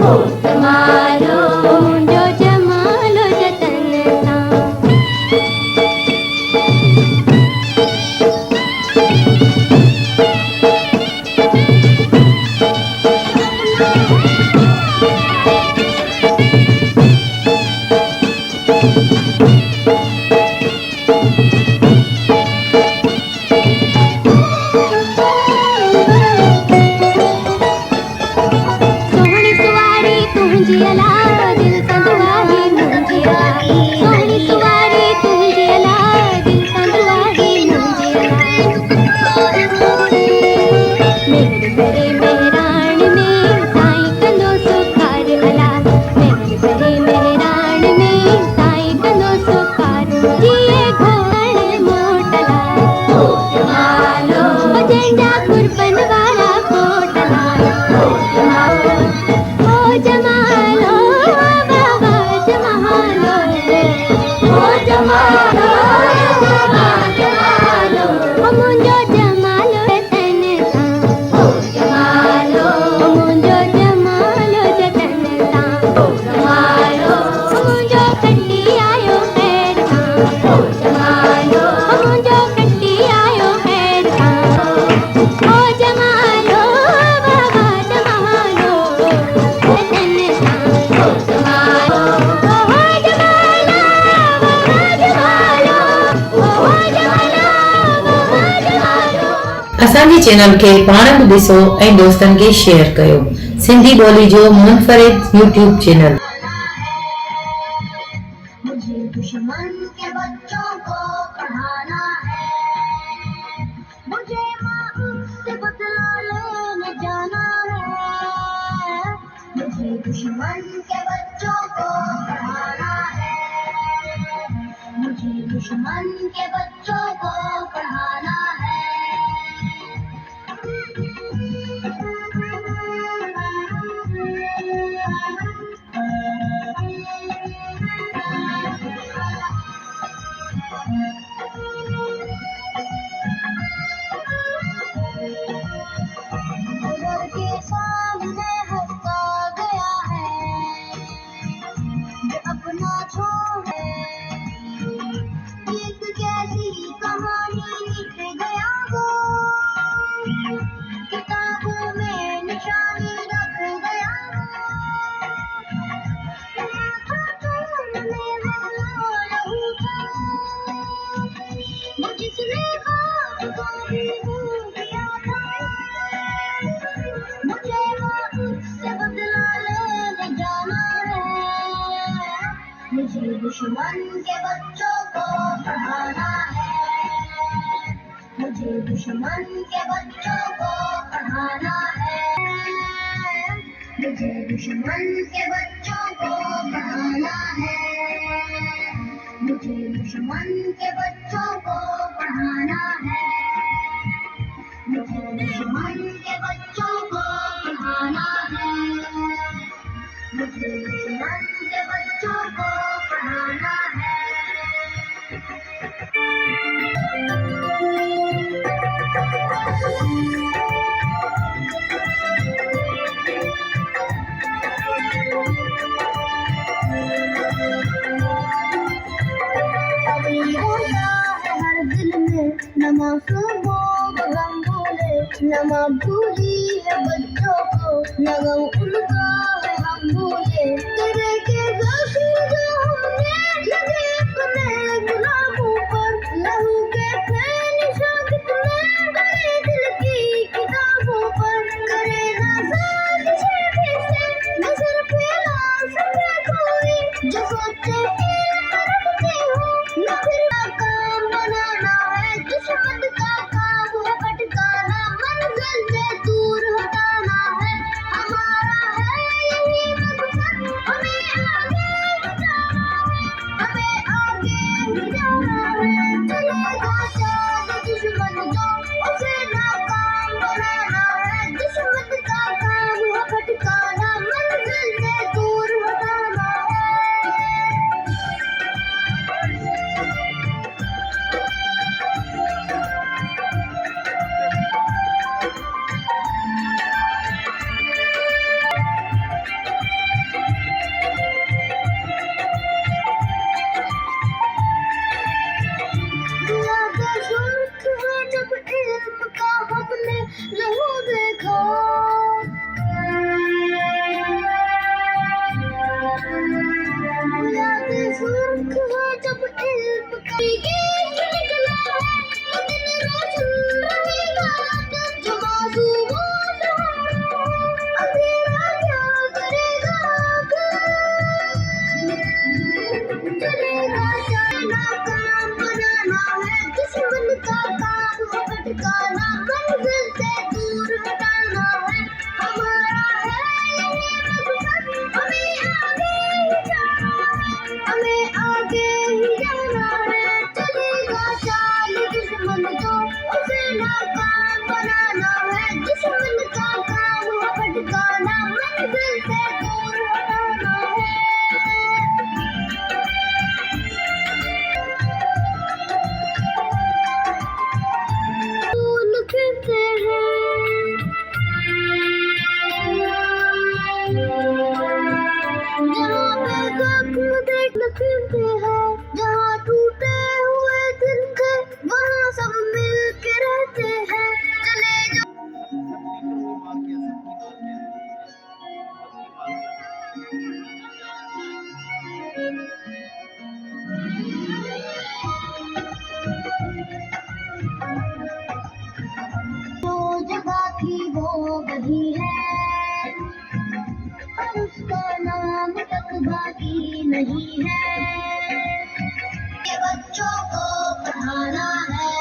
जमालो मुंजो जमालो जतन सां। सोहणी सुवारी तुंहिंजी अला दिल संदवाही मुंहिंजी अला। सोहणी सुवारी तुंहिंजी अला दिल संदवाही मुंहिंजी अला। मेहर करे मेहरान में साईं कंदो सुखार अला। मेहर करे मेहरान में साईं कंदो सुखार। जिए घोड़ण मोटला जमालो जंहिंजा कुर्बन वारा कोटला। ओ जमालो बाबा जमालो। ओ जमालो बाबा जमालो। ओ मुंजो जमालो जतन सां। ओ जमालो मुंजो जमालो जतन सां। ओ जमालो मुंजो कटी आयो खैर सां। ओ जमालो मुंजो कटी आयो खैर सां। ओ जमालो बाबा जमालो जतन सां। ओ जमालो बाबा जमालो ओ जमालो बाबा जमालो। असांजी चैनल खे पाण बि ॾिसो ऐं दोस्तनि खे शेयर कयो। सिंधी ॿोली जो मुनफरिद यूट्यूब चैनल। मुझे दुश्मन के बच्चों को पढ़ाना है। मुझे माँ से बदला लेने जाना है। मुझे दुश्मन के बच्चों को पढ़ाना है। मुझे दुश्मन के बच्चों को पढ़ाना है। घर के सामने हंसता गया है जो अपना छोड़े। एक कैसी कहानी लिख गया वो किताबों में निशानी रख गया वो। वो जिसने खाक को भी भूल गया था। मुझे उससे बदला लेने जाना है। मुझे दुश्मन के बच्चों को पढ़ाना है। मुझे दुश्मन के बच्चों को पढ़ाना है। मुझे दुश्मन के बच्चों को पढ़ाना है। मुझे दुश्मन के बच्चों को पढ़ाना है। मुझे दुश्मन के बच्चों को पढ़ाना है। मुझे दुश्मन के बच्चों को पढ़ाना है। अभी होता है हर दिल में न मासूमों को गम भूले। न माँ भूली है बच्चों को न गम उनका है हम भूले। तेरे के ज़ख्म जो हमने लगे अपने गुलामों पर। लहू के थे निशान कितने बड़े दिल की किताबों पर। करे ना साजिश से नजर फैला सके कोई जो सोचे कि रखते हो न फिर काम बनाना है। दुश्मन का काम है भटकाना, मंजिल से दूर हटाना है। हमारा है फिरते हैं, जहाँ टूटे हुए दिल थे वहाँ सब मिल के रहते हैं। चले जाओ जो जगह थी वो वही है, पर उसका नाम तक बाकी नहीं है। ये बच्चों को पढ़ाना है।